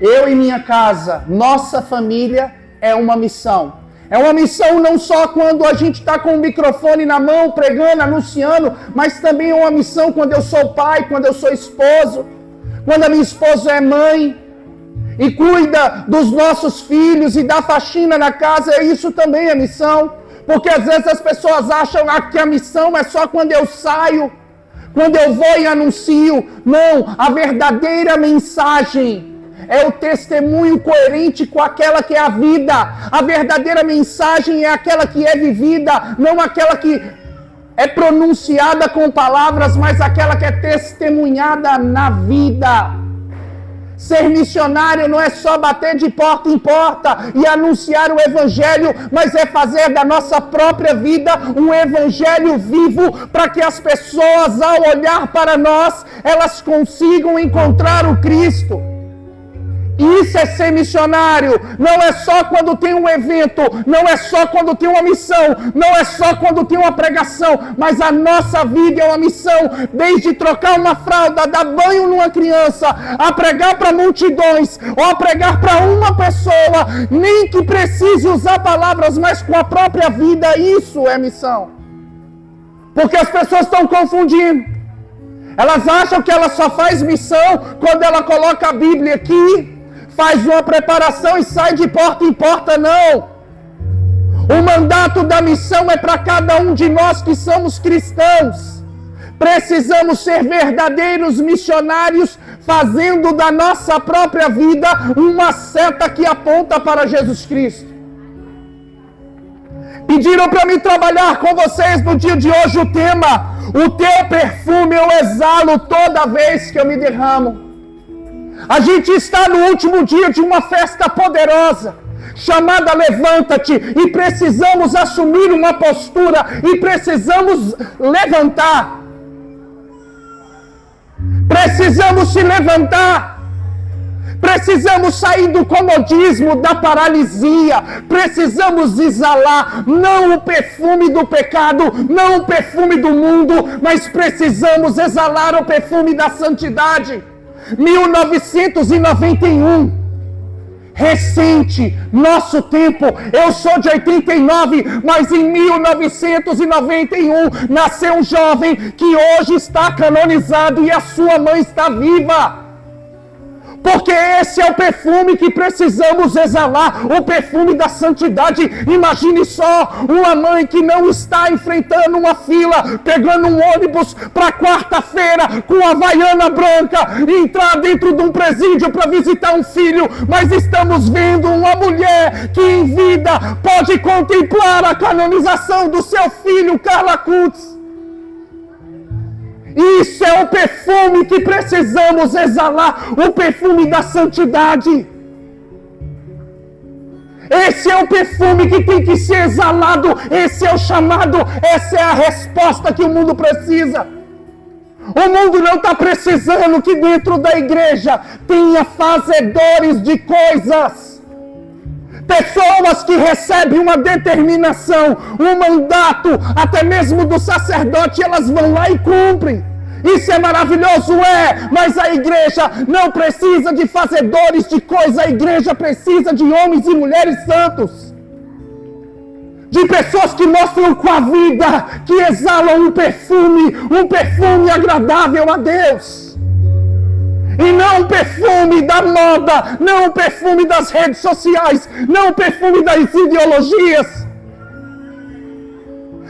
Eu e minha casa, nossa família é uma missão. É uma missão não só quando a gente está com o microfone na mão, pregando, anunciando, mas também é uma missão quando eu sou pai, quando eu sou esposo, quando a minha esposa é mãe e cuida dos nossos filhos e dá faxina na casa. Isso também é missão. Porque às vezes as pessoas acham que a missão é só quando eu saio, quando eu vou e anuncio. Não, a verdadeira mensagem é o testemunho coerente com aquela que é a vida. A verdadeira mensagem é aquela que é vivida, não aquela que é pronunciada com palavras, mas aquela que é testemunhada na vida. Ser missionário não é só bater de porta em porta e anunciar o evangelho, mas é fazer da nossa própria vida um evangelho vivo, para que as pessoas, ao olhar para nós, elas consigam encontrar o Cristo. Isso é ser missionário. Não é só quando tem um evento, não é só quando tem uma missão, não é só quando tem uma pregação, mas a nossa vida é uma missão, desde trocar uma fralda, dar banho numa criança, a pregar para multidões, ou a pregar para uma pessoa, nem que precise usar palavras, mas com a própria vida. Isso é missão. Porque as pessoas estão confundindo. Elas acham que ela só faz missão quando ela coloca a Bíblia aqui, faz uma preparação e sai de porta em porta. Não. O mandato da missão é para cada um de nós que somos cristãos. Precisamos ser verdadeiros missionários, fazendo da nossa própria vida uma seta que aponta para Jesus Cristo. Pediram para mim trabalhar com vocês no dia de hoje o tema: o teu perfume eu exalo toda vez que eu me derramo. A gente está no último dia de uma festa poderosa, chamada Levanta-te, e precisamos assumir uma postura, e precisamos levantar. Precisamos se levantar. Precisamos sair do comodismo, da paralisia. Precisamos exalar, não o perfume do pecado, não o perfume do mundo, mas precisamos exalar o perfume da santidade. 1991, recente, nosso tempo. Eu sou de 89, mas em 1991 nasceu um jovem que hoje está canonizado e a sua mãe está viva. Porque esse é o perfume que precisamos exalar, o perfume da santidade. Imagine só uma mãe que não está enfrentando uma fila, pegando um ônibus para quarta-feira com a havaiana branca, entrar dentro de um presídio para visitar um filho, mas estamos vendo uma mulher que em vida pode contemplar a canonização do seu filho, Carla Kutz. Isso é o perfume que precisamos exalar, o perfume da santidade. Esse é o perfume que tem que ser exalado, esse é o chamado, essa é a resposta que o mundo precisa. O mundo não está precisando que dentro da igreja tenha fazedores de coisas. Pessoas que recebem uma determinação, um mandato, até mesmo do sacerdote, elas vão lá e cumprem. Isso é maravilhoso, mas a igreja não precisa de fazedores de coisa, a igreja precisa de homens e mulheres santos. De pessoas que mostram com a vida, que exalam um perfume agradável a Deus. E não o perfume da moda, não o perfume das redes sociais, não o perfume das ideologias,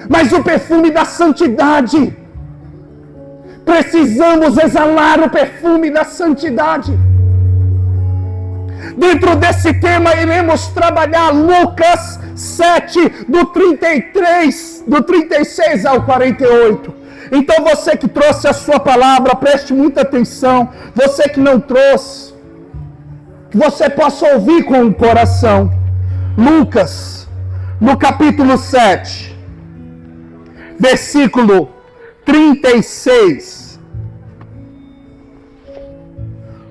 mas o perfume da santidade. Precisamos exalar o perfume da santidade. Dentro desse tema iremos trabalhar Lucas 7, do 36 ao 48. Então você que trouxe a sua palavra, preste muita atenção. Você que não trouxe, que você possa ouvir com o coração. Lucas, no capítulo 7, versículo 36.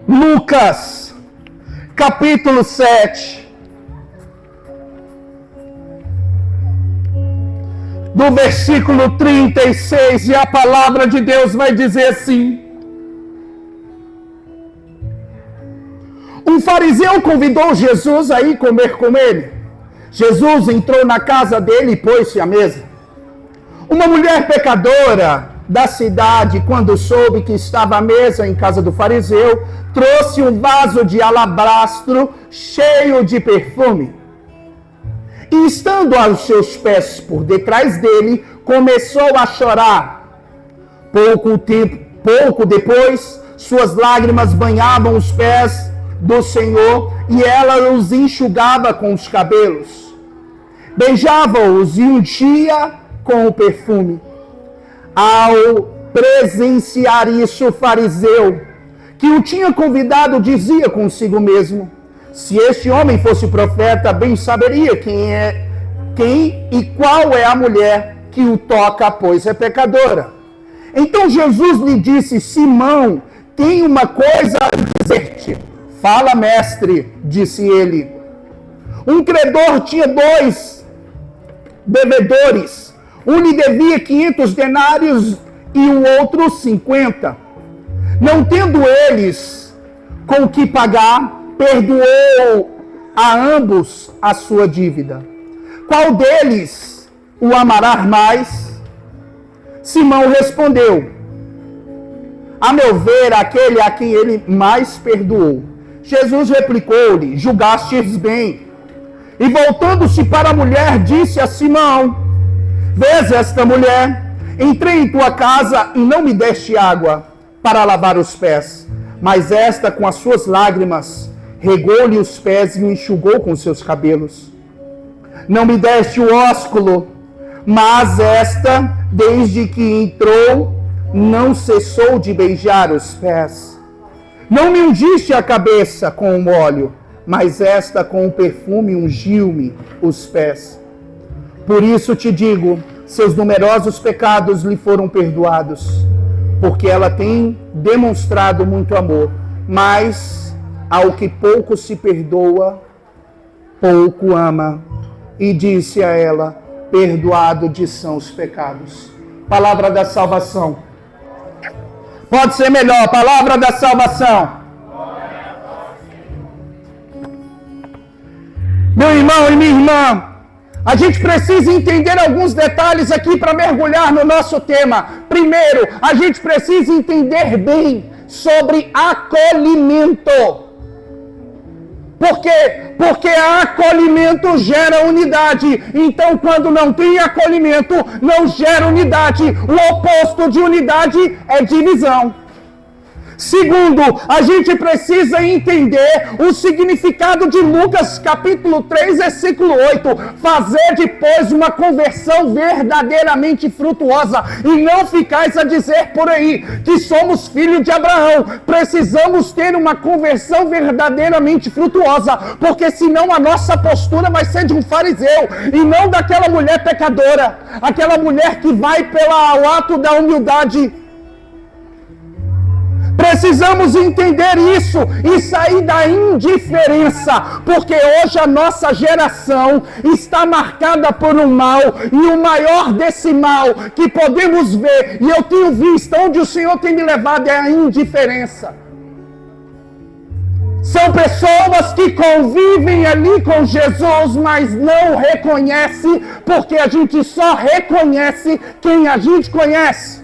Lucas, capítulo 7. Do versículo 36, e a palavra de Deus vai dizer assim: Um fariseu convidou Jesus a ir comer com ele. Jesus entrou na casa dele e pôs-se à mesa. Uma mulher pecadora da cidade, quando soube que estava à mesa em casa do fariseu, trouxe um vaso de alabastro cheio de perfume. E estando aos seus pés por detrás dele, começou a chorar. Pouco depois, suas lágrimas banhavam os pés do Senhor e ela os enxugava com os cabelos. Beijava-os e ungia com o perfume. Ao presenciar isso, o fariseu, que o tinha convidado, dizia consigo mesmo: se este homem fosse profeta, bem saberia quem e qual é a mulher que o toca, pois é pecadora. Então Jesus lhe disse: Simão, tenho uma coisa a dizer-te. Fala, mestre, disse ele. Um credor tinha 2 devedores. Um lhe devia 500 denários e o outro 50. Não tendo eles com que pagar, perdoou a ambos a sua dívida. Qual deles o amará mais? Simão respondeu: a meu ver, aquele a quem ele mais perdoou. Jesus replicou-lhe: julgastes bem. E voltando-se para a mulher, disse a Simão: vês esta mulher? Entrei em tua casa e não me deste água para lavar os pés, mas esta, com as suas lágrimas, regou-lhe os pés e o enxugou com seus cabelos. Não me deste o ósculo, mas esta, desde que entrou, não cessou de beijar os pés. Não me ungiste a cabeça com o óleo, mas esta com o perfume ungiu-me os pés. Por isso te digo, seus numerosos pecados lhe foram perdoados, porque ela tem demonstrado muito amor. Mas ao que pouco se perdoa, pouco ama. E disse a ela: perdoado te são os pecados. Palavra da salvação. Pode ser melhor, palavra da salvação. Meu irmão e minha irmã, a gente precisa entender alguns detalhes aqui para mergulhar no nosso tema. Primeiro, a gente precisa entender bem sobre acolhimento. Por quê? Porque acolhimento gera unidade. Então, quando não tem acolhimento, não gera unidade. O oposto de unidade é divisão. Segundo, a gente precisa entender o significado de Lucas capítulo 3, versículo 8. Fazer depois uma conversão verdadeiramente frutuosa. E não ficais a dizer por aí que somos filhos de Abraão. Precisamos ter uma conversão verdadeiramente frutuosa. Porque senão a nossa postura vai ser de um fariseu e não daquela mulher pecadora. Aquela mulher que vai pelo ato da humildade. Precisamos entender isso e sair da indiferença, porque hoje a nossa geração está marcada por um mal, e o maior desse mal que podemos ver, e eu tenho visto, onde o Senhor tem me levado, é a indiferença. São pessoas que convivem ali com Jesus, mas não reconhecem, porque a gente só reconhece quem a gente conhece.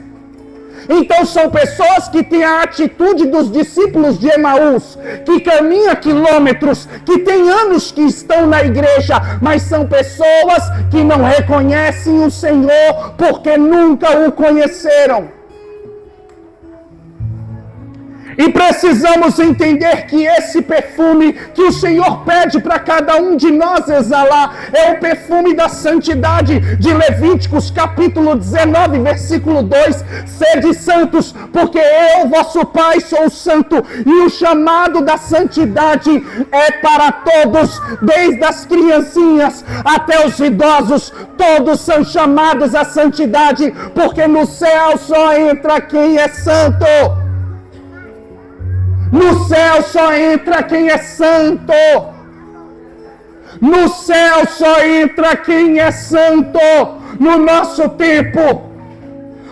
Então são pessoas que têm a atitude dos discípulos de Emaús, que caminham quilômetros, que têm anos que estão na igreja, mas são pessoas que não reconhecem o Senhor porque nunca o conheceram. E precisamos entender que esse perfume que o Senhor pede para cada um de nós exalar é o perfume da santidade de Levíticos capítulo 19, versículo 2. Sede santos, porque eu, vosso Pai, sou santo. E o chamado da santidade é para todos, desde as criancinhas até os idosos. Todos são chamados à santidade, porque no céu só entra quem é santo. No céu só entra quem é santo. No céu só entra quem é santo. No nosso tempo,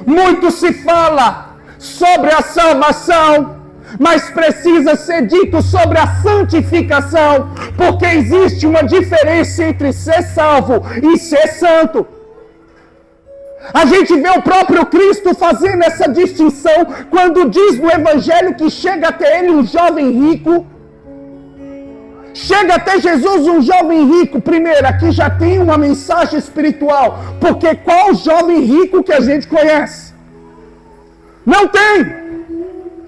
muito se fala sobre a salvação, mas precisa ser dito sobre a santificação, porque existe uma diferença entre ser salvo e ser santo. A gente vê o próprio Cristo fazendo essa distinção quando diz no Evangelho que chega até ele um jovem rico. Chega até Jesus um jovem rico. Primeiro, aqui já tem uma mensagem espiritual, porque qual jovem rico que a gente conhece? Não tem.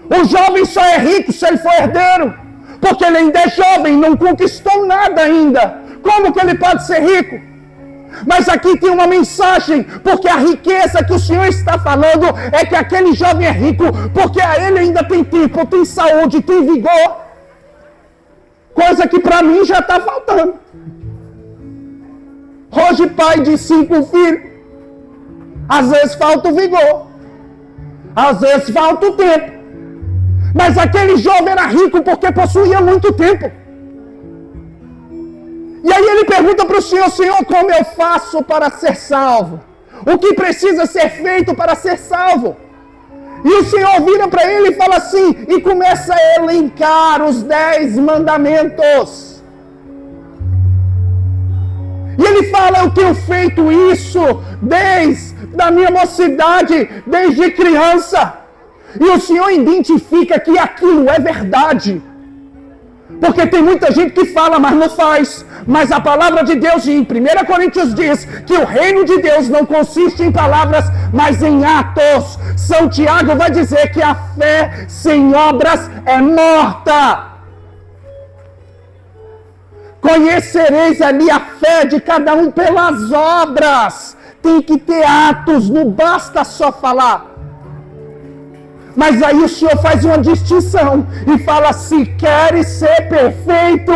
O jovem só é rico se ele for herdeiro, porque ele ainda é jovem, não conquistou nada ainda. Como que ele pode ser rico? Mas aqui tem uma mensagem, porque a riqueza que o Senhor está falando é que aquele jovem é rico, porque a ele ainda tem tempo, tem saúde, tem vigor. Coisa que para mim já está faltando. Hoje, pai de 5 filhos, às vezes falta o vigor, às vezes falta o tempo. Mas aquele jovem era rico porque possuía muito tempo. E aí ele pergunta para o Senhor: Senhor, como eu faço para ser salvo? O que precisa ser feito para ser salvo? E o Senhor vira para ele e fala assim, e começa a elencar os 10 mandamentos. E ele fala: eu tenho feito isso desde a minha mocidade, desde criança. E o Senhor identifica que aquilo é verdade. Porque tem muita gente que fala, mas não faz. Mas a palavra de Deus em 1 Coríntios diz que o reino de Deus não consiste em palavras, mas em atos. São Tiago vai dizer que a fé sem obras é morta. Conhecereis ali a fé de cada um pelas obras. Tem que ter atos, não basta só falar. Mas aí o Senhor faz uma distinção e fala: se queres ser perfeito,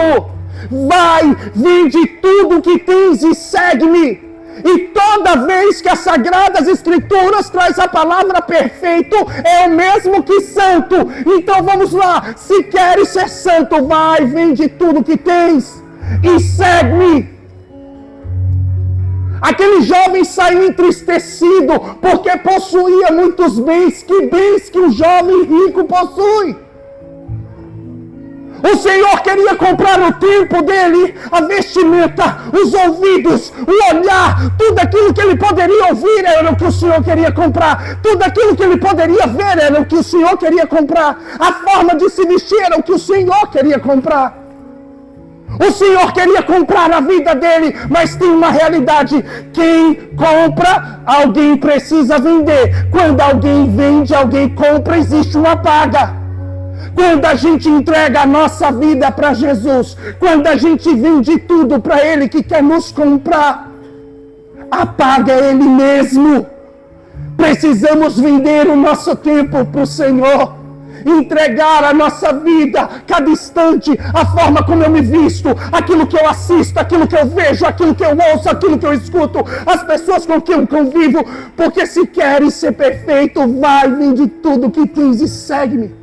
vai, vende tudo que tens e segue-me. E toda vez que as Sagradas Escrituras traz a palavra perfeito, é o mesmo que santo. Então vamos lá, se queres ser santo, vai, vende tudo que tens e segue-me. Aquele jovem saiu entristecido porque possuía muitos bens. Que bens que o jovem rico possui? O Senhor queria comprar o tempo dele, a vestimenta, os ouvidos, o olhar, tudo aquilo que ele poderia ouvir era o que o Senhor queria comprar. Tudo aquilo que ele poderia ver era o que o Senhor queria comprar. A forma de se vestir era o que o Senhor queria comprar. O Senhor queria comprar a vida dele, mas tem uma realidade: quem compra, alguém precisa vender. Quando alguém vende, alguém compra, existe uma paga. Quando a gente entrega a nossa vida para Jesus, quando a gente vende tudo para Ele que quer nos comprar, a paga é Ele mesmo. Precisamos vender o nosso tempo para o Senhor. Entregar a nossa vida, cada instante, a forma como eu me visto, aquilo que eu assisto, aquilo que eu vejo, aquilo que eu ouço, aquilo que eu escuto, as pessoas com quem eu convivo, porque se queres ser perfeito, vai, vende tudo que tens e segue-me.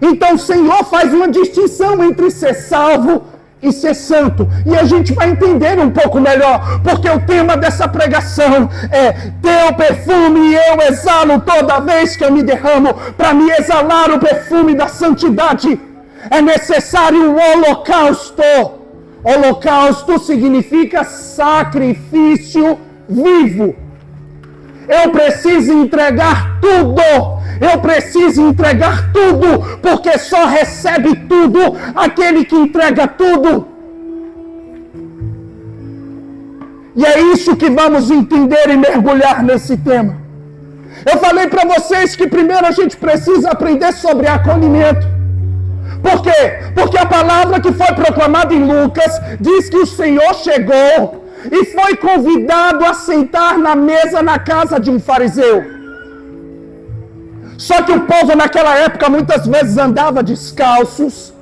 Então o Senhor faz uma distinção entre ser salvo e ser santo. E a gente vai entender um pouco melhor, porque o tema dessa pregação é: teu perfume eu exalo toda vez que eu me derramo. Para me exalar o perfume da santidade, é necessário o holocausto. Holocausto significa sacrifício vivo. Eu preciso entregar tudo. Eu preciso entregar tudo, porque só recebe tudo aquele que entrega tudo. E é isso que vamos entender e mergulhar nesse tema. Eu falei para vocês que primeiro a gente precisa aprender sobre acolhimento. Por quê? Porque a palavra que foi proclamada em Lucas diz que o Senhor chegou e foi convidado a sentar na mesa na casa de um fariseu. Só que o povo naquela época muitas vezes andava descalços,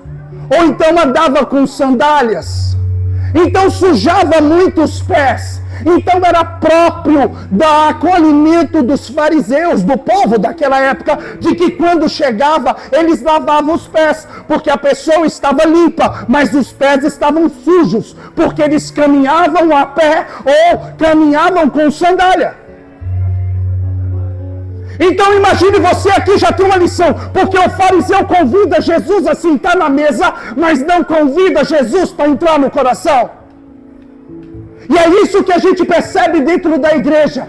ou então andava com sandálias, então sujava muito os pés. Então era próprio do acolhimento dos fariseus, do povo daquela época, de que quando chegava, eles lavavam os pés, porque a pessoa estava limpa, mas os pés estavam sujos, porque eles caminhavam a pé ou caminhavam com sandália. Então imagine você aqui já tem uma lição, porque o fariseu convida Jesus a sentar na mesa, mas não convida Jesus para entrar no coração. E é isso que a gente percebe dentro da igreja.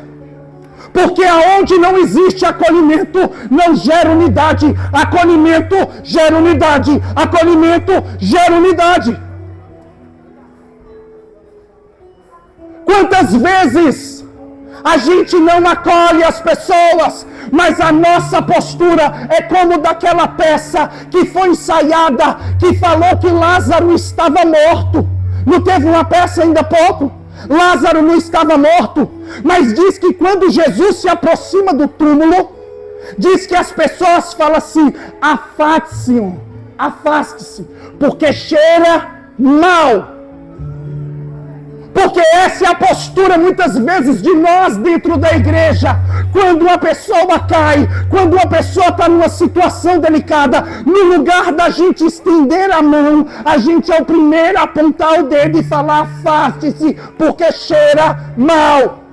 Porque aonde não existe acolhimento, não gera unidade. Acolhimento gera unidade. Acolhimento gera unidade. Quantas vezes a gente não acolhe as pessoas, mas a nossa postura é como daquela peça que foi ensaiada, que falou que Lázaro estava morto. Não teve uma peça ainda há pouco? Lázaro não estava morto, mas diz que quando Jesus se aproxima do túmulo, diz que as pessoas falam assim: afaste-se, porque cheira mal. Porque essa é a postura muitas vezes de nós dentro da igreja. Quando uma pessoa cai, quando uma pessoa está numa situação delicada, no lugar da gente estender a mão, a gente é o primeiro a apontar o dedo e falar: afaste-se, porque cheira mal.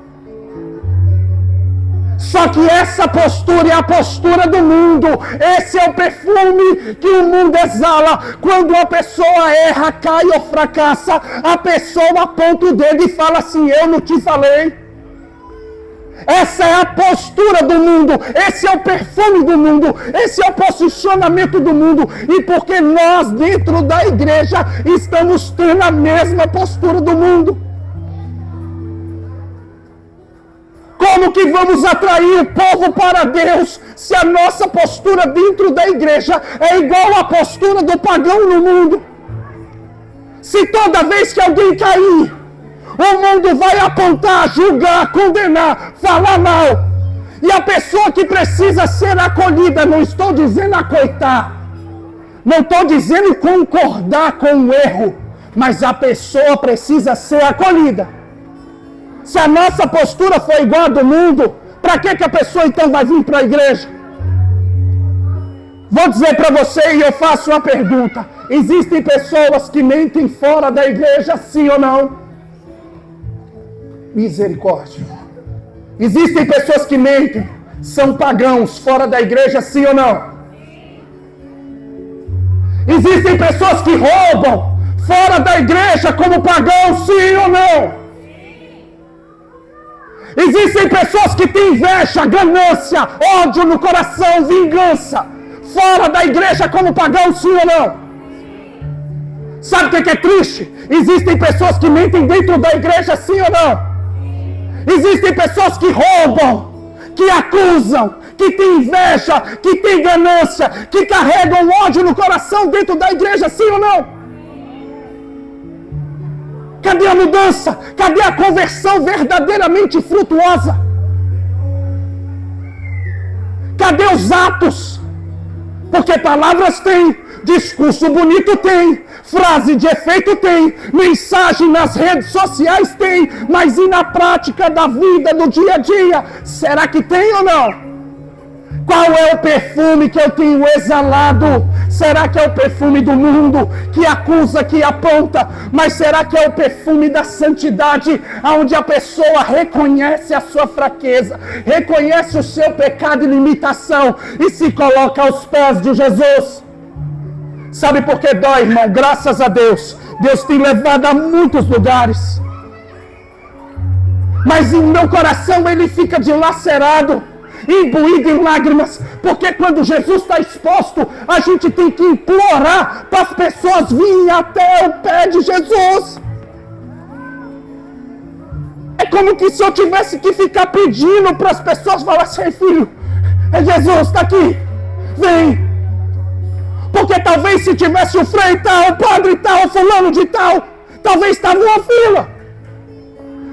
Só que essa postura é a postura do mundo. Esse é o perfume que o mundo exala. Quando uma pessoa erra, cai ou fracassa, a pessoa aponta o dedo e fala assim: eu não te falei. Essa é a postura do mundo. Esse é o perfume do mundo. Esse é o posicionamento do mundo. E porque nós dentro da igreja estamos tendo a mesma postura do mundo. Como que vamos atrair o povo para Deus se a nossa postura dentro da igreja é igual à postura do pagão no mundo? Se toda vez que alguém cair, o mundo vai apontar, julgar, condenar, falar mal. E a pessoa que precisa ser acolhida, não estou dizendo acoitar, não estou dizendo concordar com o erro, mas a pessoa precisa ser acolhida. Se a nossa postura for igual a do mundo, para que a pessoa então vai vir para a igreja? Vou dizer para você e eu faço uma pergunta: existem pessoas que mentem fora da igreja, sim ou não? Misericórdia. Existem pessoas que mentem, são pagãos fora da igreja, sim ou não? Existem pessoas que roubam fora da igreja como pagãos, sim ou não? Existem pessoas que têm inveja, ganância, ódio no coração, vingança, fora da igreja como pagão, sim ou não? Sabe o que é triste? Existem pessoas que mentem dentro da igreja, sim ou não? Existem pessoas que roubam, que acusam, que têm inveja, que têm ganância, que carregam ódio no coração dentro da igreja, sim ou não? Cadê a mudança? Cadê a conversão verdadeiramente frutuosa? Cadê os atos? Porque palavras tem, discurso bonito tem, frase de efeito tem, mensagem nas redes sociais tem, mas e na prática da vida, no dia a dia? Será que tem ou não? Qual é o perfume que eu tenho exalado? Será que é o perfume do mundo, que acusa, que aponta? Mas será que é o perfume da santidade, onde a pessoa reconhece a sua fraqueza, reconhece o seu pecado e limitação e se coloca aos pés de Jesus? Sabe por que dói, irmão? Graças a Deus, Deus tem levado a muitos lugares. Mas em meu coração ele fica dilacerado, imbuído em lágrimas, porque quando Jesus está exposto, a gente tem que implorar para as pessoas virem até o pé de Jesus. É como que se eu tivesse que ficar pedindo para as pessoas falar assim: filho, é Jesus, está aqui, vem. Porque talvez se tivesse o frei tal, o padre tal, o fulano de tal, talvez estava uma fila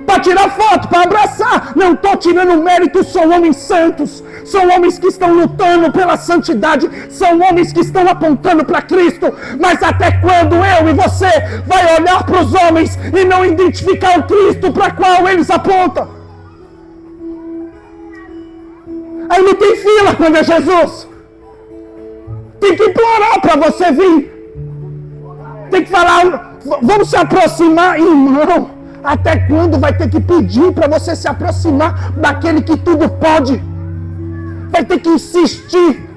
para tirar foto, para abraçar. Não estou tirando mérito, são homens santos, são homens que estão lutando pela santidade, são homens que estão apontando para Cristo. Mas até quando eu e você vai olhar para os homens e não identificar o Cristo para qual eles apontam? Aí não tem fila quando é Jesus. Tem que implorar para você vir. Tem que falar: vamos se aproximar, irmão. Até quando vai ter que pedir para você se aproximar daquele que tudo pode? vai ter que insistir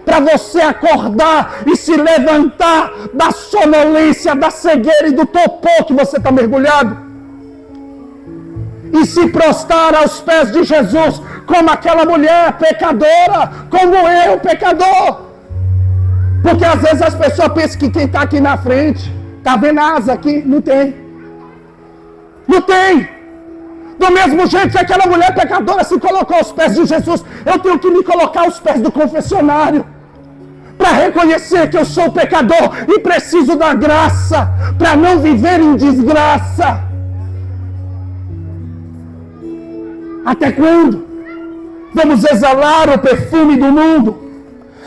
para você acordar e se levantar da sonolência, da cegueira e do torpor que você está mergulhado. E se prostrar aos pés de Jesus, como aquela mulher pecadora, como eu, pecador. Porque às vezes as pessoas pensam que quem está aqui na frente, está vendo asa aqui? Não tem. Não tem. Do mesmo jeito que aquela mulher pecadora se colocou aos pés de Jesus, eu tenho que me colocar aos pés do confessionário. Para reconhecer que eu sou pecador e preciso da graça, para não viver em desgraça. Até quando vamos exalar o perfume do mundo?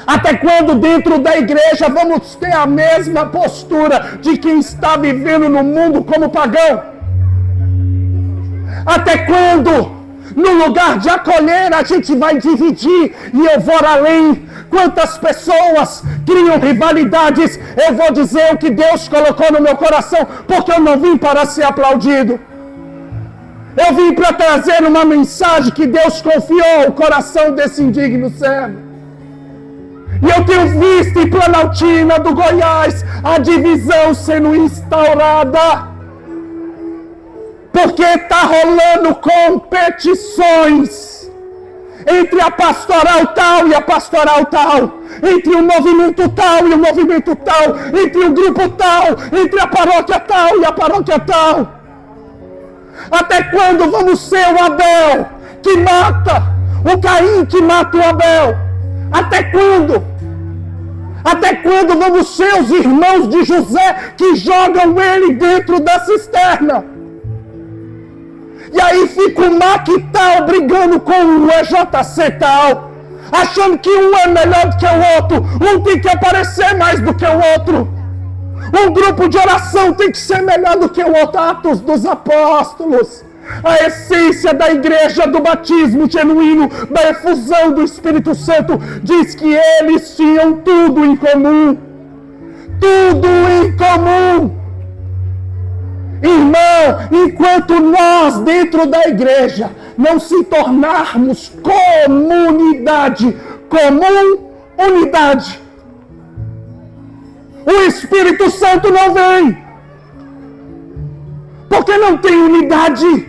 Até quando dentro da igreja vamos ter a mesma postura de quem está vivendo no mundo como pagão? Até quando, no lugar de acolher, a gente vai dividir? E eu vou além. Quantas pessoas criam rivalidades? Eu vou dizer o que Deus colocou no meu coração, porque eu não vim para ser aplaudido. Eu vim para trazer uma mensagem que Deus confiou ao coração desse indigno servo. E eu tenho visto em Planaltina do Goiás a divisão sendo instaurada. Porque está rolando competições entre a pastoral tal e a pastoral tal, entre o movimento tal e o movimento tal, entre o grupo tal, entre a paróquia tal e a paróquia tal. Até quando vamos ser o Abel que mata, o Caim que mata o Abel? Até quando? Até quando vamos ser os irmãos de José que jogam ele dentro da cisterna? E aí fica o MAC tal brigando com o EJC tal, achando que um é melhor do que o outro, um tem que aparecer mais do que o outro. Um grupo de oração tem que ser melhor do que o outro. Atos dos Apóstolos, a essência da igreja, do batismo genuíno, da efusão do Espírito Santo, diz que eles tinham tudo em comum. Tudo em comum. Irmão, enquanto nós dentro da igreja não se tornarmos comunidade, unidade, o Espírito Santo não vem. Porque não tem unidade.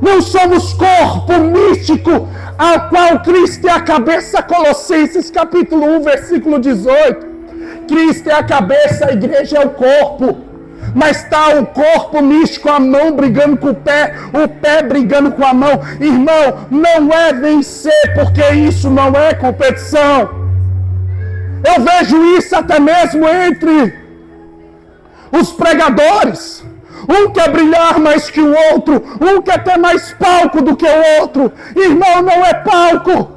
Não somos corpo místico, ao qual Cristo é a cabeça. Colossenses capítulo 1, versículo 18. Cristo é a cabeça, a igreja é o corpo. Mas está o corpo místico, a mão brigando com o pé brigando com a mão. Irmão, não é vencer, porque isso não é competição. Eu vejo isso até mesmo entre os pregadores. Um quer brilhar mais que o outro, um quer ter mais palco do que o outro. Irmão, não é palco,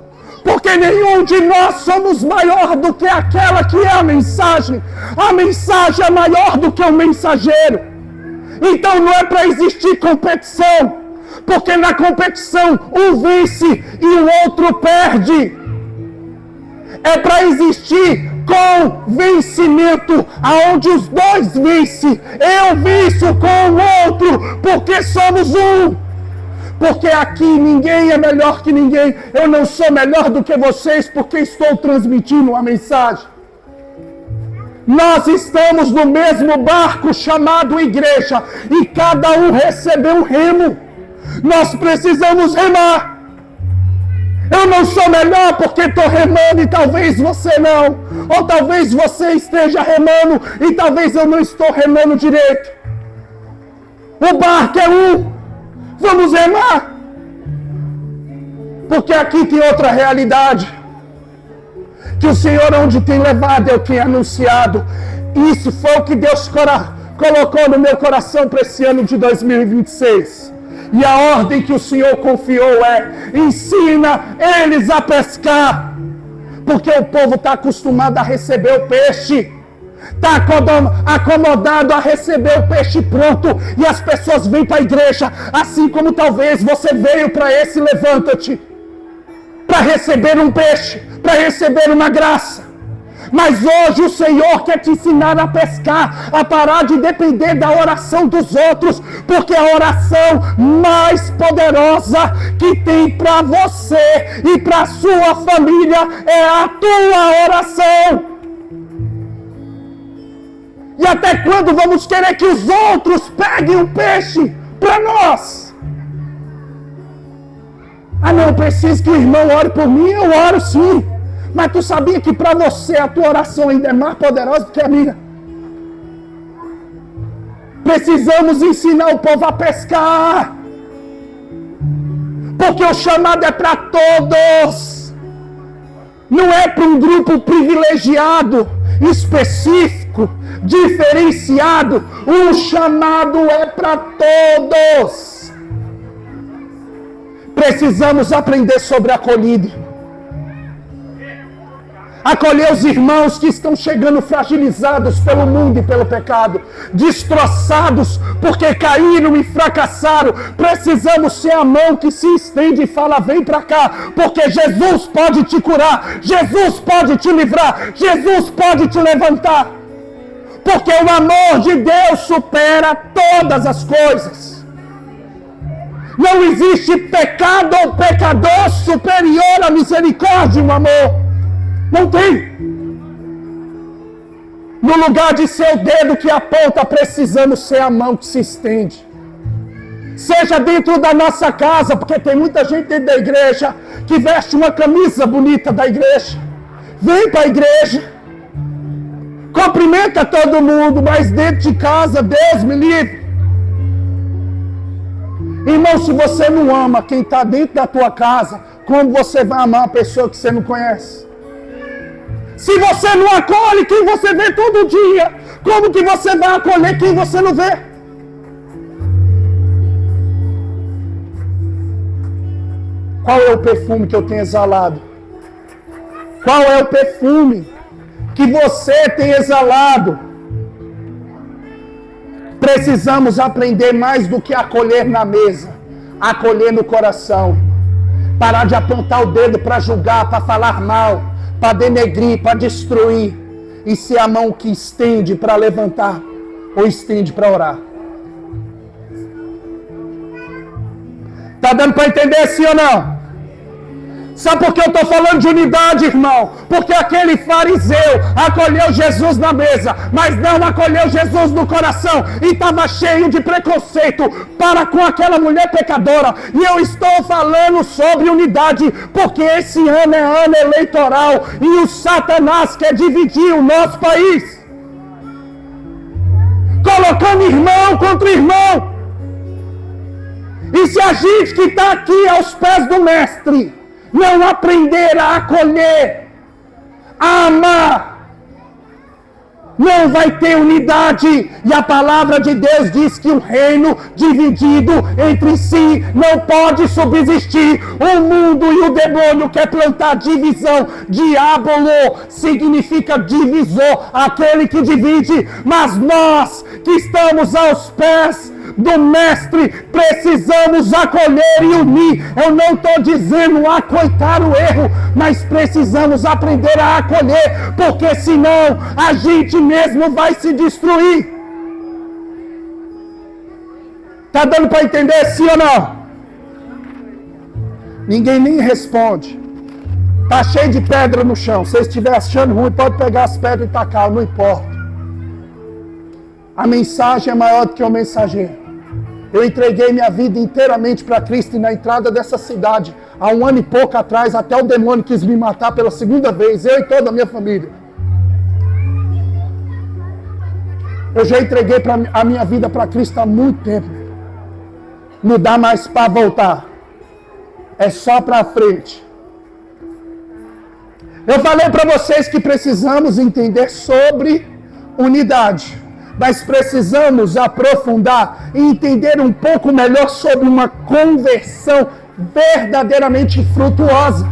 porque nenhum de nós somos maior do que aquela que é a mensagem. A mensagem é maior do que o mensageiro. Então não é para existir competição, porque na competição um vence e o outro perde. É para existir convencimento, aonde os dois vencem. Eu venço com o outro, porque somos um. Porque aqui ninguém é melhor que ninguém. Eu não sou melhor do que vocês, porque estou transmitindo uma mensagem. Nós estamos no mesmo barco chamado igreja, e cada um recebeu um remo. Nós precisamos remar. Eu não sou melhor porque estou remando e talvez você não. Ou talvez você esteja remando e talvez eu não estou remando direito. O barco é um. Vamos remar. Porque aqui tem outra realidade. Que o Senhor onde tem levado é o que tem anunciado. Isso foi o que Deus colocou no meu coração para esse ano de 2026. E a ordem que o Senhor confiou é: ensina eles a pescar. Porque o povo está acostumado a receber o peixe. Está acomodado a receber o peixe pronto. E as pessoas vêm para a igreja, assim como talvez você veio para esse Levanta-te, para receber um peixe, para receber uma graça. Mas hoje o Senhor quer te ensinar a pescar, a parar de depender da oração dos outros, porque a oração mais poderosa que tem para você e para sua família é a tua oração. E até quando vamos querer que os outros peguem um peixe para nós? Ah, não, eu preciso que o irmão ore por mim. Eu oro sim. Mas tu sabia que para você a tua oração ainda é mais poderosa do que a minha? Precisamos ensinar o povo a pescar. Porque o chamado é para todos. Não é para um grupo privilegiado, específico, diferenciado. O chamado é para todos. Precisamos aprender sobre acolhida. Acolher os irmãos que estão chegando fragilizados pelo mundo e pelo pecado, destroçados porque caíram e fracassaram. Precisamos ser a mão que se estende e fala: vem para cá, porque Jesus pode te curar, Jesus pode te livrar, Jesus pode te levantar. Porque o amor de Deus supera todas as coisas. Não existe pecado ou pecador superior à misericórdia e ao amor. Não tem. No lugar de ser o dedo que aponta, precisamos ser a mão que se estende. Seja dentro da nossa casa, porque tem muita gente dentro da igreja que veste uma camisa bonita da igreja. Vem para a igreja. Cumprimenta todo mundo, mas dentro de casa, Deus me livre. Irmão, se você não ama quem está dentro da tua casa, como você vai amar uma pessoa que você não conhece? Se você não acolhe quem você vê todo dia, como que você vai acolher quem você não vê? Qual é o perfume que eu tenho exalado? Qual é o perfume que você tem exalado? Precisamos aprender mais do que acolher na mesa, acolher no coração. Parar de apontar o dedo para julgar, para falar mal, para denegrir, para destruir. E ser a mão que estende para levantar ou estende para orar. Tá dando para entender sim ou não? Sabe por que eu estou falando de unidade, irmão? Porque aquele fariseu acolheu Jesus na mesa, mas não acolheu Jesus no coração, e estava cheio de preconceito para com aquela mulher pecadora. E eu estou falando sobre unidade, porque esse ano é ano eleitoral, e o Satanás quer dividir o nosso país, colocando irmão contra irmão. E se a gente que está aqui aos pés do mestre não aprender a acolher, a amar, não vai ter unidade. E a palavra de Deus diz que um reino dividido entre si não pode subsistir. O mundo e o demônio quer plantar divisão. Diabolo significa divisor, aquele que divide. Mas nós que estamos aos pés do mestre, precisamos acolher e unir. Eu não estou dizendo acoitar o erro, mas precisamos aprender a acolher, porque senão a gente mesmo vai se destruir. Tá dando para entender sim ou não? Ninguém nem responde. Tá cheio de pedra no chão. Se você estiver achando ruim, pode pegar as pedras e tacar, não importa. A mensagem é maior do que o mensageiro. Eu entreguei minha vida inteiramente para Cristo, e na entrada dessa cidade, há 1 ano e pouco atrás, até o demônio quis me matar pela segunda vez, eu e toda a minha família. Eu já entreguei a minha vida para Cristo há muito tempo. Não dá mais para voltar. É só para frente. Eu falei para vocês que precisamos entender sobre unidade. Mas precisamos aprofundar e entender um pouco melhor sobre uma conversão verdadeiramente frutuosa.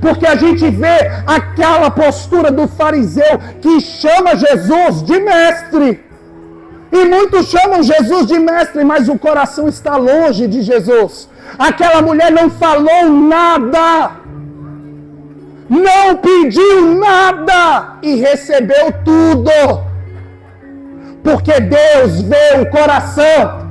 Porque a gente vê aquela postura do fariseu que chama Jesus de mestre. E muitos chamam Jesus de mestre, mas o coração está longe de Jesus. Aquela mulher não falou nada. não pediu nada e recebeu tudo. Porque Deus vê o coração.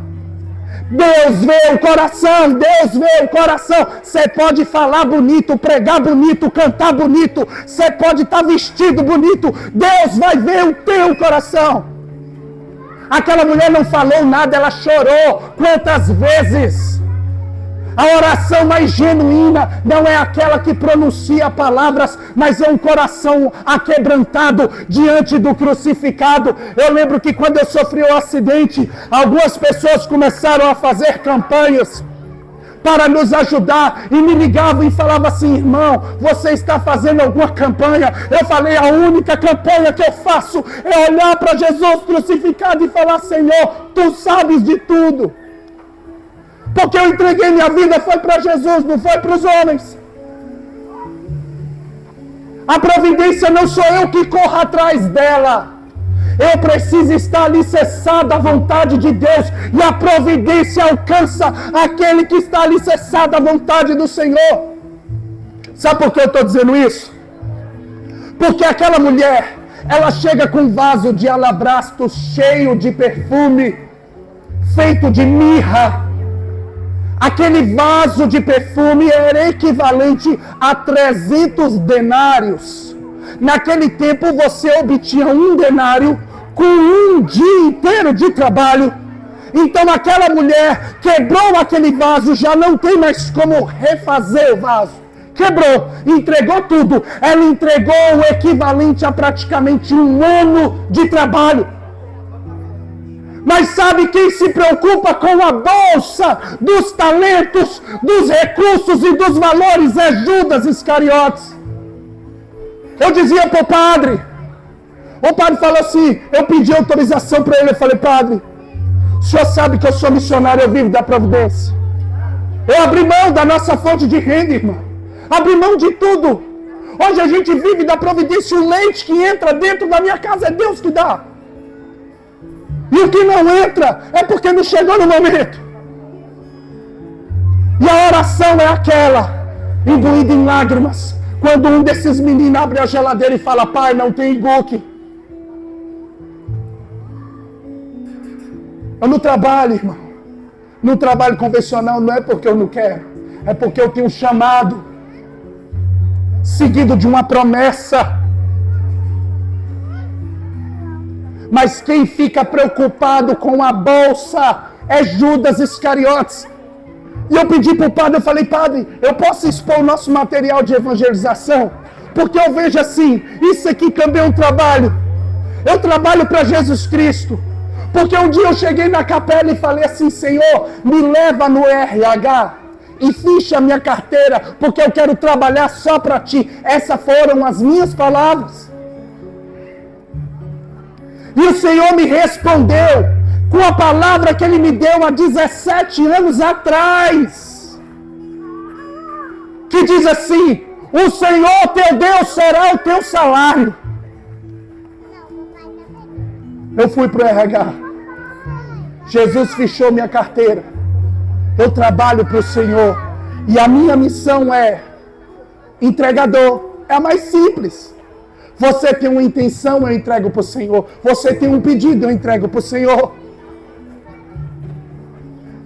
Deus vê o coração, Deus vê o coração. Você pode falar bonito, pregar bonito, cantar bonito, você pode estar vestido bonito, Deus vai ver o teu coração. Aquela mulher não falou nada, ela chorou. Quantas vezes? A oração mais genuína não é aquela que pronuncia palavras, mas é um coração aquebrantado diante do crucificado. Eu lembro que quando eu sofri um acidente, algumas pessoas começaram a fazer campanhas para nos ajudar e me ligavam e falavam assim: irmão, você está fazendo alguma campanha? Eu falei: a única campanha que eu faço é olhar para Jesus crucificado e falar: Senhor, tu sabes de tudo. Porque eu entreguei minha vida, foi para Jesus, não foi para os homens. A providência não sou eu que corro atrás dela. Eu preciso estar alicerçado à vontade de Deus. E a providência alcança aquele que está alicerçado à vontade do Senhor. Sabe por que eu estou dizendo isso? Porque aquela mulher, ela chega com um vaso de alabastro cheio de perfume, feito de mirra. Aquele vaso de perfume era equivalente a 300 denários. Naquele tempo você obtinha um denário com um dia inteiro de trabalho. Então aquela mulher quebrou aquele vaso, já não tem mais como refazer o vaso. Quebrou, entregou tudo. Ela entregou o equivalente a praticamente um ano de trabalho. Mas sabe quem se preocupa com a bolsa dos talentos, dos recursos e dos valores? É Judas Iscariotes. Eu dizia para o padre falou assim, eu pedi autorização para ele, eu falei: padre, o senhor sabe que eu sou missionário, eu vivo da providência. Eu abri mão da nossa fonte de renda, irmão. Abri mão de tudo. Hoje a gente vive da providência, o leite que entra dentro da minha casa é Deus que dá. E o que não entra é porque não chegou no momento. E a oração é aquela, imbuída em lágrimas, quando um desses meninos abre a geladeira e fala: pai, não tem iguoque. Eu não trabalho, irmão. No trabalho convencional não é porque eu não quero, é porque eu tenho um chamado, seguido de uma promessa. Mas quem fica preocupado com a bolsa é Judas Iscariotes. E eu pedi para o padre, eu falei: padre, eu posso expor o nosso material de evangelização? Porque eu vejo assim, isso aqui também é um trabalho. Eu trabalho para Jesus Cristo. Porque um dia eu cheguei na capela e falei assim: Senhor, me leva no RH e ficha a minha carteira, porque eu quero trabalhar só para Ti. Essas foram as minhas palavras. E o Senhor me respondeu com a palavra que Ele me deu há 17 anos atrás. Que diz assim: o Senhor teu Deus será o teu salário. Eu fui para o RH. Jesus fechou minha carteira. Eu trabalho para o Senhor. E a minha missão é entregador. É a mais simples. Você tem uma intenção, eu entrego para o Senhor. Você tem um pedido, eu entrego para o Senhor.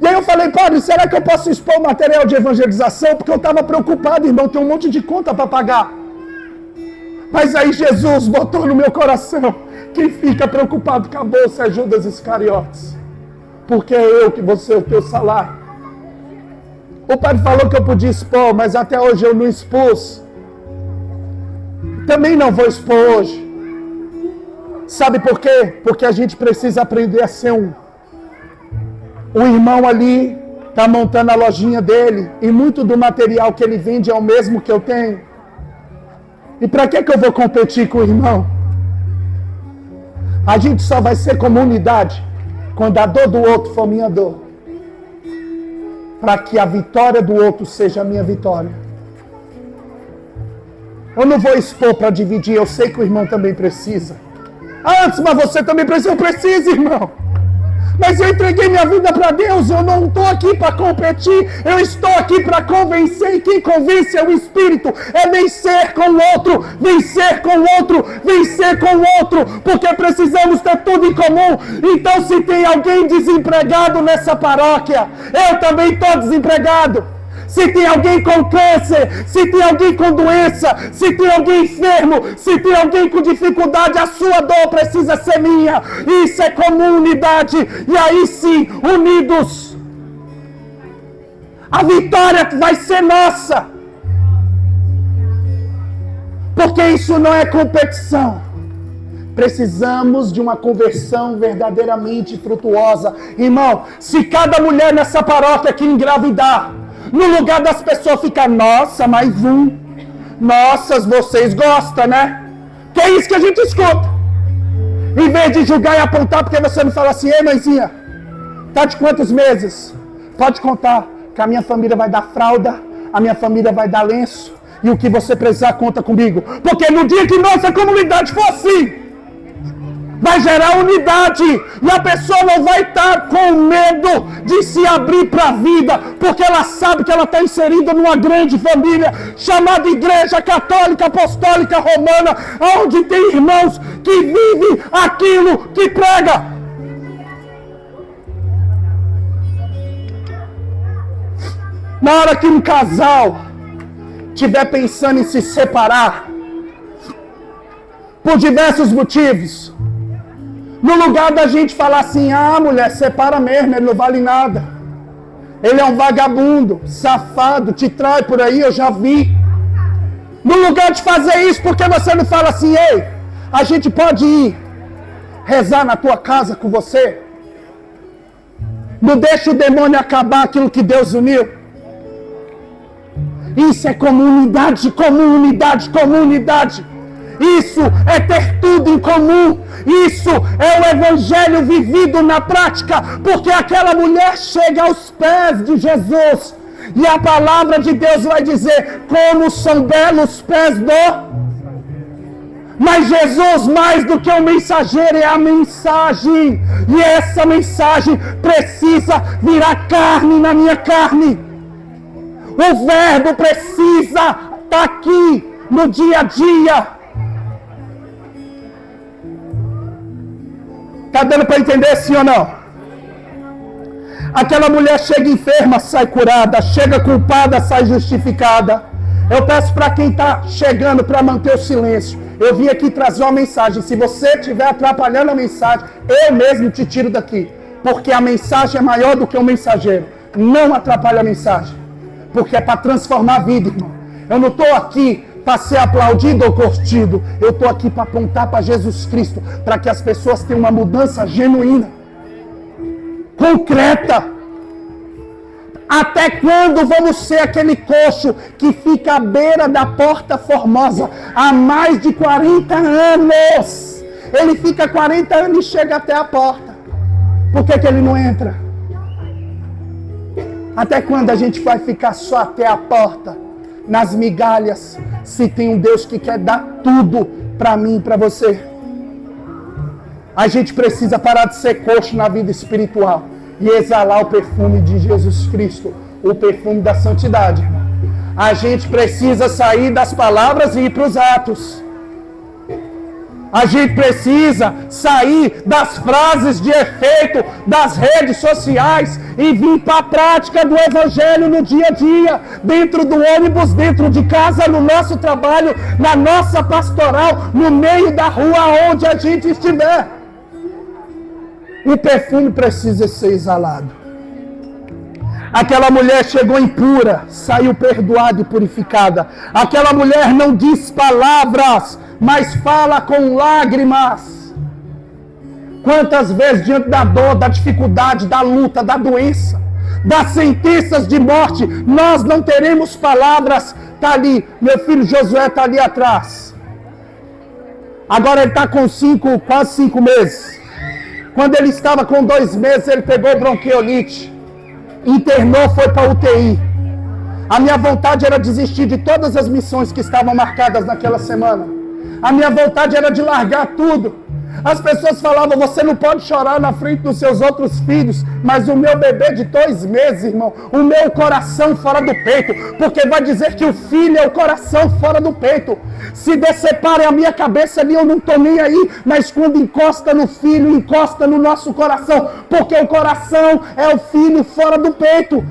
E aí eu falei: padre, será que eu posso expor o material de evangelização? Porque eu estava preocupado, irmão, tem um monte de conta para pagar. Mas aí Jesus botou no meu coração: quem fica preocupado com a bolsa é Judas Iscariotes. Porque é eu que vou ser o teu salário. O padre falou que eu podia expor, mas até hoje eu não expus. Também não vou expor hoje. Sabe por quê? Porque a gente precisa aprender a ser um irmão ali, está montando a lojinha dele, e muito do material que ele vende é o mesmo que eu tenho. E para que eu vou competir com o irmão? A gente só vai ser comunidade quando a dor do outro for minha dor. Para que a vitória do outro seja a minha vitória. Eu não vou expor para dividir, eu sei que o irmão também precisa. Ah, antes, mas você também precisa. Eu preciso, irmão. Mas eu entreguei minha vida para Deus, eu não estou aqui para competir, eu estou aqui para convencer, e quem convence é o Espírito, é vencer com o outro, vencer com o outro, vencer com o outro, porque precisamos ter tudo em comum. Então se tem alguém desempregado nessa paróquia, eu também estou desempregado. Se tem alguém com câncer, se tem alguém com doença, se tem alguém enfermo, se tem alguém com dificuldade, a sua dor precisa ser minha. Isso é comunidade. E aí sim, unidos, a vitória vai ser nossa. Porque isso não é competição. Precisamos de uma conversão verdadeiramente frutuosa. Irmão, se cada mulher nessa paróquia aqui engravidar, no lugar das pessoas ficar, nossa, mais um. Nossas, vocês gostam, né? Que é isso que a gente escuta. Em vez de julgar e apontar, porque você não fala assim, ei, mãezinha, tá de quantos meses? Pode contar, que a minha família vai dar fralda, a minha família vai dar lenço, e o que você precisar conta comigo. Porque no dia que nossa comunidade for assim, vai gerar unidade, e a pessoa não vai estar com medo de se abrir para a vida, porque ela sabe que ela está inserida numa grande família, chamada Igreja Católica Apostólica Romana, onde tem irmãos que vivem aquilo que prega. Na hora que um casal estiver pensando em se separar, por diversos motivos, no lugar da gente falar assim, ah, mulher, separa mesmo, ele não vale nada. Ele é um vagabundo, safado, te trai por aí, eu já vi. No lugar de fazer isso, por que você não fala assim, ei, a gente pode ir rezar na tua casa com você? Não deixa o demônio acabar aquilo que Deus uniu. Isso é comunidade, comunidade, comunidade. Isso é ter tudo em comum. Isso é o evangelho vivido na prática. Porque aquela mulher chega aos pés de Jesus. E a palavra de Deus vai dizer, como são belos pés do... Mas Jesus, mais do que o mensageiro, é a mensagem. E essa mensagem precisa virar carne na minha carne. O verbo precisa estar aqui no dia a dia. Está dando para entender sim ou não? Aquela mulher chega enferma, sai curada. Chega culpada, sai justificada. Eu peço para quem está chegando para manter o silêncio. Eu vim aqui trazer uma mensagem. Se você estiver atrapalhando a mensagem, eu mesmo te tiro daqui. Porque a mensagem é maior do que o mensageiro. Não atrapalhe a mensagem. Porque é para transformar a vida, irmão. Eu não estou aqui para ser aplaudido ou curtido. Eu estou aqui para apontar para Jesus Cristo. Para que as pessoas tenham uma mudança genuína. Concreta. Até quando vamos ser aquele coxo que fica à beira da porta formosa há mais de 40 anos? Ele fica 40 anos e chega até a porta. Por que ele não entra? Até quando a gente vai ficar só até a porta? Nas migalhas, se tem um Deus que quer dar tudo para mim e para você. A gente precisa parar de ser coxo na vida espiritual e exalar o perfume de Jesus Cristo, o perfume da santidade. A gente precisa sair das palavras e ir para os atos. A gente precisa sair das frases de efeito das redes sociais e vir para a prática do evangelho no dia a dia, dentro do ônibus, dentro de casa, no nosso trabalho, na nossa pastoral, no meio da rua, onde a gente estiver. O perfume precisa ser exalado. Aquela mulher chegou impura, saiu perdoada e purificada. Aquela mulher não diz palavras, mas fala com lágrimas. Quantas vezes diante da dor, da dificuldade, da luta, da doença, das sentenças de morte, nós não teremos palavras. Está ali, meu filho Josué está ali atrás. Agora ele está com quase 5 meses. Quando ele estava com 2 meses, ele pegou bronquiolite. Internou, foi para a UTI. A minha vontade era desistir de todas as missões que estavam marcadas naquela semana. A minha vontade era de largar tudo. As pessoas falavam, você não pode chorar na frente dos seus outros filhos, mas o meu bebê de 2 meses, irmão, o meu coração fora do peito, porque vai dizer que o filho é o coração fora do peito. Se deceparem a minha cabeça ali, eu não estou nem aí, mas quando encosta no filho, encosta no nosso coração, porque o coração é o filho fora do peito.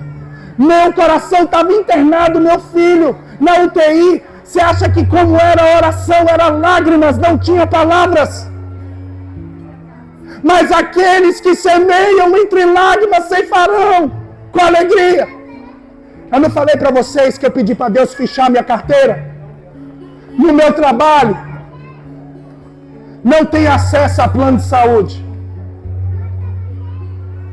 Meu coração estava internado, meu filho, na UTI. Você acha que como era a oração, era lágrimas, não tinha palavras? Mas aqueles que semeiam entre lágrimas ceifarão com alegria. Eu não falei para vocês que eu pedi para Deus fechar minha carteira? No meu trabalho, não tenho acesso a plano de saúde.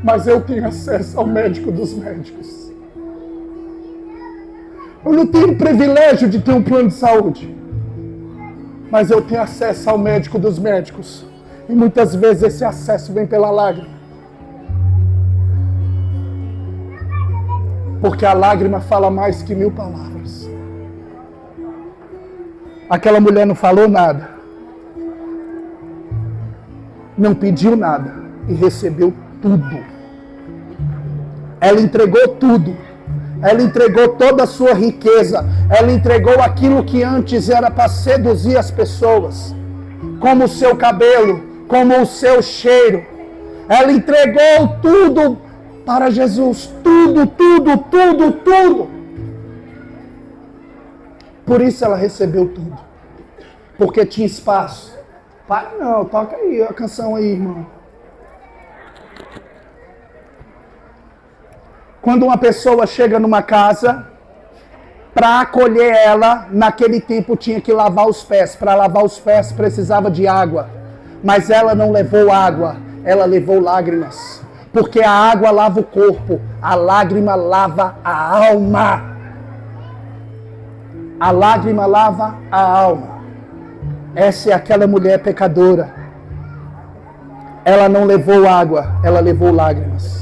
Mas eu tenho acesso ao médico dos médicos. Eu não tenho o privilégio de ter um plano de saúde. Mas eu tenho acesso ao médico dos médicos. E muitas vezes esse acesso vem pela lágrima. Porque a lágrima fala mais que 1000 palavras. Aquela mulher não falou nada. Não pediu nada. E recebeu tudo. Ela entregou tudo. Ela entregou toda a sua riqueza. Ela entregou aquilo que antes era para seduzir as pessoas. Como o seu cabelo, como o seu cheiro. Ela entregou tudo para Jesus. Tudo, tudo, tudo, tudo. Por isso ela recebeu tudo. Porque tinha espaço. Pai, não, toca aí a canção aí, irmão. Quando uma pessoa chega numa casa, para acolher ela, naquele tempo tinha que lavar os pés. Para lavar os pés precisava de água. Mas ela não levou água, ela levou lágrimas. Porque a água lava o corpo, a lágrima lava a alma. A lágrima lava a alma. Essa é aquela mulher pecadora. Ela não levou água, ela levou lágrimas.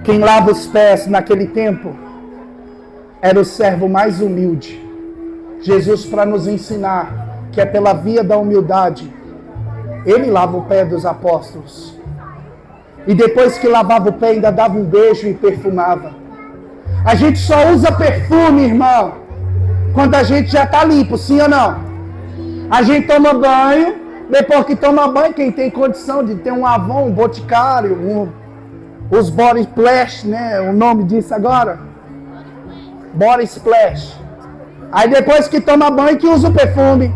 Quem lava os pés naquele tempo era o servo mais humilde. Jesus, para nos ensinar que é pela via da humildade, ele lava o pé dos apóstolos. E depois que lavava o pé, ainda dava um beijo e perfumava. A gente só usa perfume, irmão, quando a gente já está limpo, sim ou não? A gente toma banho, depois que toma banho, quem tem condição de ter um Avon, um Boticário, os Body Splash, né? O nome disso agora? Body Splash. Aí depois que toma banho, que usa o perfume.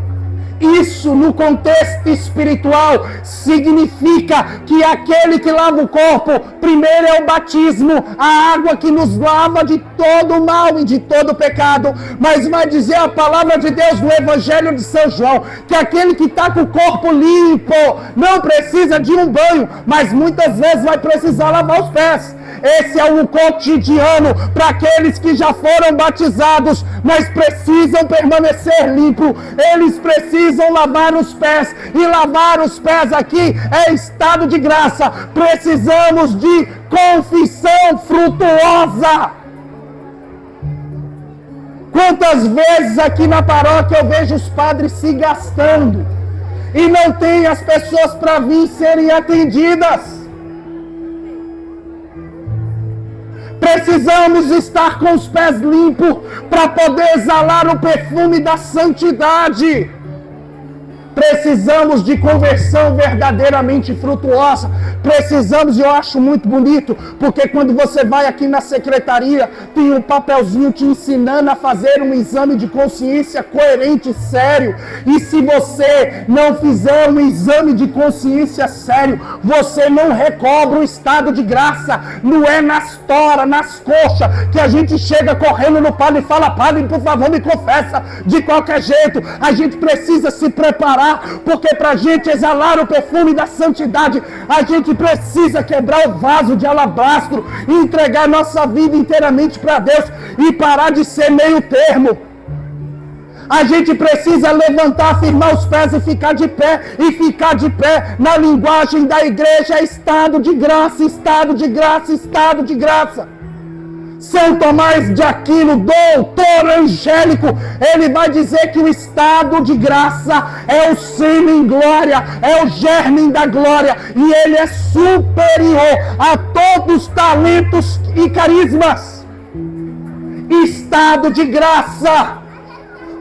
Isso, no contexto espiritual, significa que aquele que lava o corpo, primeiro é o batismo, a água que nos lava de todo o mal e de todo o pecado. Mas vai dizer a palavra de Deus no Evangelho de São João, que aquele que está com o corpo limpo, não precisa de um banho, mas muitas vezes vai precisar lavar os pés. Esse é o cotidiano para aqueles que já foram batizados, mas precisam permanecer limpos. Eles precisam lavar os pés. E lavar os pés aqui é estado de graça. Precisamos de confissão frutuosa. Quantas vezes aqui na paróquia eu vejo os padres se gastando e não tem as pessoas para vir serem atendidas. Precisamos estar com os pés limpos para poder exalar o perfume da santidade. Precisamos de conversão verdadeiramente frutuosa. Precisamos, e eu acho muito bonito, porque quando você vai aqui na secretaria, tem um papelzinho te ensinando a fazer um exame de consciência coerente e sério. E se você não fizer um exame de consciência sério, você não recobra o estado de graça. Não é nas toras, nas coxas, que a gente chega correndo no padre e fala: padre, por favor, me confessa de qualquer jeito. A gente precisa se preparar, porque para a gente exalar o perfume da santidade, a gente precisa quebrar o vaso de alabastro e entregar nossa vida inteiramente para Deus e parar de ser meio termo. A gente precisa levantar, firmar os pés e ficar de pé. E ficar de pé, na linguagem da igreja, é estado de graça, estado de graça, estado de graça. São Tomás de Aquino, doutor angélico, ele vai dizer que o estado de graça é o sêmen glória, é o germe da glória, e ele é superior a todos os talentos e carismas. Estado de graça,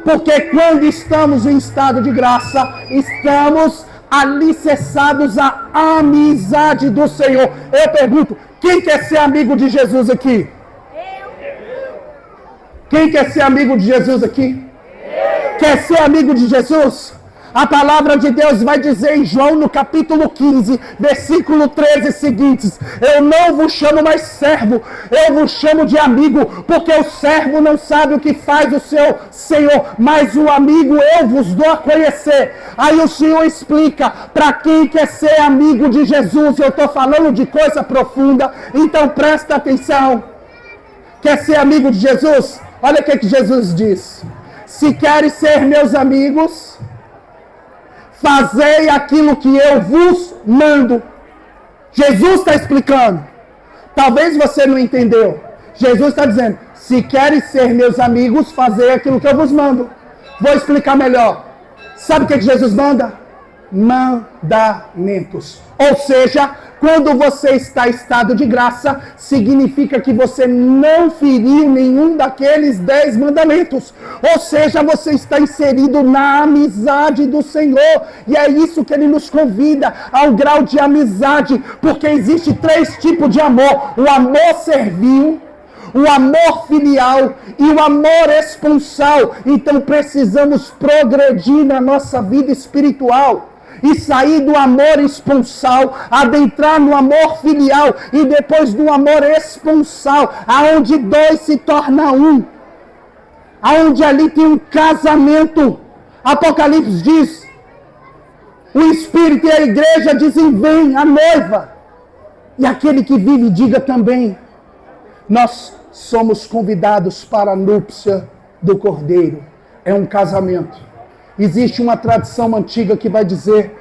porque quando estamos em estado de graça, estamos alicerçados à amizade do Senhor. Eu pergunto, quem quer ser amigo de Jesus aqui? Quem quer ser amigo de Jesus aqui? Quer ser amigo de Jesus? A palavra de Deus vai dizer em João no capítulo 15, versículo 13 seguintes: eu não vos chamo mais servo, eu vos chamo de amigo, porque o servo não sabe o que faz o seu Senhor, mas o amigo eu vos dou a conhecer. Aí o Senhor explica, para quem quer ser amigo de Jesus, eu estou falando de coisa profunda, então presta atenção. Quer ser amigo de Jesus? Olha o que Jesus diz: se queres ser meus amigos, fazei aquilo que eu vos mando. Jesus está explicando. Talvez você não entendeu. Jesus está dizendo, se queres ser meus amigos, fazei aquilo que eu vos mando. Vou explicar melhor. Sabe o que Jesus manda? Mandamentos. Ou seja, quando você está em estado de graça, significa que você não feriu nenhum daqueles 10 mandamentos. Ou seja, você está inserido na amizade do Senhor. E é isso que Ele nos convida, ao grau de amizade. Porque existe 3 tipos de amor. O amor servil, o amor filial e o amor esponsal. Então precisamos progredir na nossa vida espiritual e sair do amor esponsal, adentrar no amor filial e depois do amor esponsal, aonde 2 se torna um, aonde ali tem um casamento. Apocalipse diz, o Espírito e a igreja dizem, vem a noiva, e aquele que vive diga também. Nós somos convidados para a núpcia do Cordeiro, é um casamento. Existe uma tradição antiga que vai dizer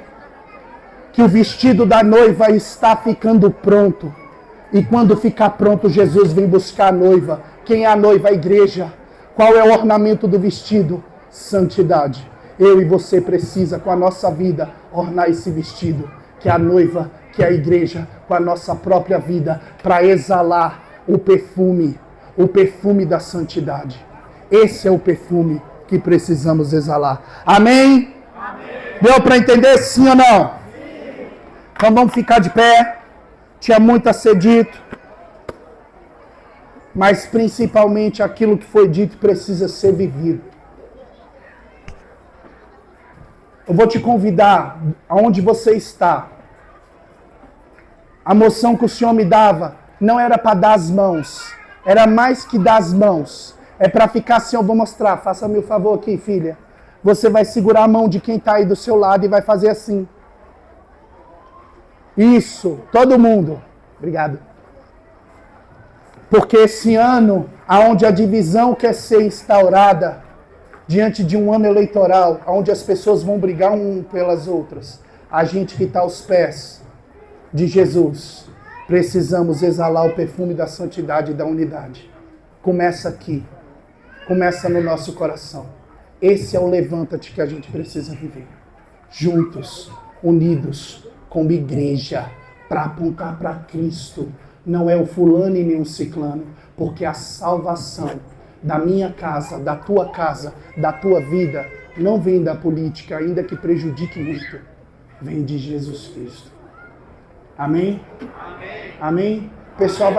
que o vestido da noiva está ficando pronto. E quando ficar pronto, Jesus vem buscar a noiva. Quem é a noiva? A igreja. Qual é o ornamento do vestido? Santidade. Eu e você precisa, com a nossa vida, ornar esse vestido. Que é a noiva, que é a igreja, com a nossa própria vida, para exalar o perfume da santidade. Esse é o perfume que precisamos exalar. Amém? Amém. Deu para entender sim ou não? Sim. Então vamos ficar de pé. Tinha muito a ser dito. Mas principalmente aquilo que foi dito precisa ser vivido. Eu vou te convidar, aonde você está. A moção que o Senhor me dava não era para dar as mãos. Era mais que dar as mãos. É para ficar assim, eu vou mostrar. Faça-me o favor aqui, filha. Você vai segurar a mão de quem está aí do seu lado e vai fazer assim. Isso, todo mundo. Obrigado. Porque esse ano, onde a divisão quer ser instaurada, diante de um ano eleitoral, onde as pessoas vão brigar um pelas outras, a gente que está aos pés de Jesus, precisamos exalar o perfume da santidade e da unidade. Começa aqui. Começa no nosso coração. Esse é o levanta-te que a gente precisa viver. Juntos, unidos, como igreja, para apontar para Cristo. Não é o fulano e nem o ciclano, porque a salvação da minha casa, da tua vida, não vem da política, ainda que prejudique muito. Vem de Jesus Cristo. Amém? Amém? Amém? O pessoal vai